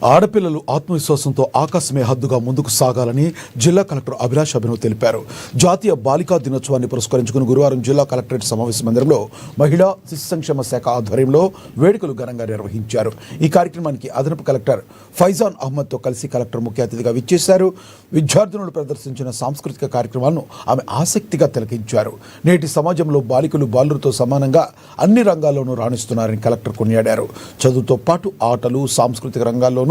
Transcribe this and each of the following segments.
ఆడపిల్లలు ఆత్మవిశ్వాసంతో ఆకాశమే హద్దుగా ముందుకు సాగాలని జిల్లా కలెక్టర్ అభిలాష్ అభినవ్ తెలిపారు. జాతీయ బాలికా దినోత్సవాన్ని పురస్కరించుకుని గురువారం జిల్లా కలెక్టరేట్ సమావేశ మందిరంలో మహిళా శిశు సంక్షేమ శాఖ ఆధ్వర్యంలో వేడుకలు ఘనంగా నిర్వహించారు. ఈ కార్యక్రమానికి అదనపు కలెక్టర్ ఫైజాన్ అహ్మద్తో కలిసి కలెక్టర్ ముఖ్య అతిథిగా విచ్చేశారు. విద్యార్థినులు ప్రదర్శించిన సాంస్కృతిక కార్యక్రమాలను ఆమె ఆసక్తిగా తిలకించారు. నేటి సమాజంలో బాలికలు బాలులతో సమానంగా అన్ని రంగాల్లోనూ రాణిస్తున్నారని కలెక్టర్ కొనియాడారు. చదువుతో పాటు ఆటలు, సాంస్కృతిక రంగాల్లో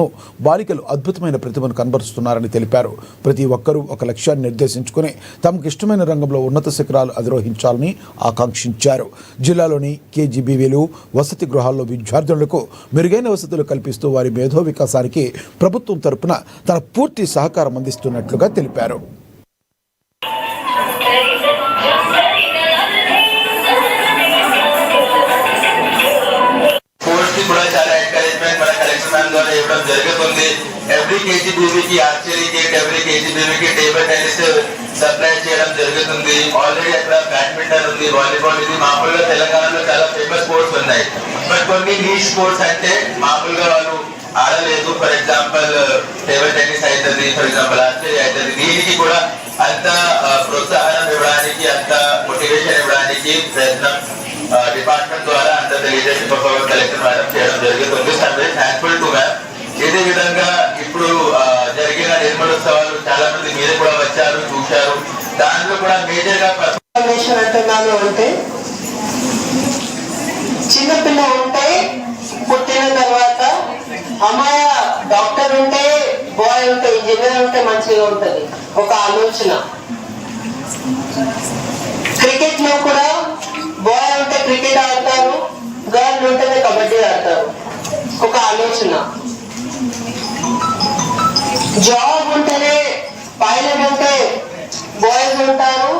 బాలికలు అద్భుతమైన ప్రతిభను కనబరుస్తున్నారని తెలిపారు. ప్రతి ఒక్కరూ ఒక లక్ష్యాన్ని నిర్దేశించుకుని తమకు ఇష్టమైన రంగంలో ఉన్నత శిఖరాలు అధిరోహించాలని ఆకాంక్షించారు. జిల్లాలోని కేజీబీవీలు, వసతి గృహాల్లో విద్యార్థులకు మెరుగైన వసతులు కల్పిస్తూ వారి మేధో వికాసానికి ప్రభుత్వం తరపున తన పూర్తి సహకారం అందిస్తున్నట్లుగా తెలిపారు. జరుగుతుంది. ఎవ్రీ కేజీబీవీకి ఆర్చరీ కిట్, ఎవ్రీ కేజీబీవీకి టేబుల్ టెన్నిస్ సప్లై చేయడం జరుగుతుంది. ఆల్రెడీ అక్కడ బ్యాడ్మింటన్ ఉంది, వాలీబాల్ ఇది. మామూలుగా తెలంగాణలో చాలా ఫేమస్ స్పోర్ట్స్ ఉన్నాయి. బట్ కొన్ని నీష్ స్పోర్ట్స్ అంటే మామూలుగా వాళ్ళు ఆడలేదు. ఫర్ ఎగ్జాంపుల్ టేబుల్ టెన్నిస్ అవుతుంది, ఫర్ ఎగ్జాంపుల్ ఆర్చరీ అవుతుంది. దీనికి కూడా అంత ప్రోత్సాహనం ఇవ్వడానికి, అంత మోటివేషన్ ఇవ్వడానికి ప్రయత్నం డిపార్ట్మెంట్ ద్వారా అంత leadership of our collector madam చేయడం జరుగుతుంది. Very thankful to ma'am. ఇదే విధంగా ఇప్పుడు జరిగిన నిర్మలోత్సవాలు చాలా మంది మీరు కూడా వచ్చారు, చూశారు. దాంట్లో కూడా మేజర్ గా అంటున్నాను అంటే చిన్నపిల్ల ఉంటే పుట్టిన తర్వాత అమ్మాయి డాక్టర్ ఉంటే, బాయ్ ఉంటే, ఇంజనీర్ ఉంటే మంచిగా ఉంటది ఒక ఆలోచన. క్రికెట్ లో కూడా బాయ్ ఉంటే క్రికెట్ ఆడతారు, గర్ల్ ఉంటేనే కబడ్డీ ఆడతారు ఒక ఆలోచన. జాబ్ ఉంటేనే పైలట్ ఉంటే బాయ్స్ ఉంటారు.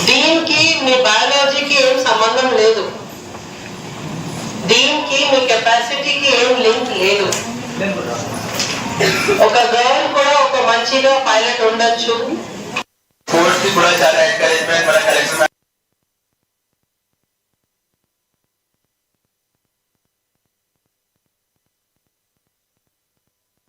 దీనికి మీ బయాలజీకి ఏం సంబంధం లేదు, దీనికి మీ కెపాసిటీకి ఏం లింక్ లేదు. ఒక గర్ల్ కూడా ఒక మంచిగా పైలట్ ఉండొచ్చు. స్పోర్ట్స్ కి కూడా చాలా ఎంకరేజ్మెంట్ మన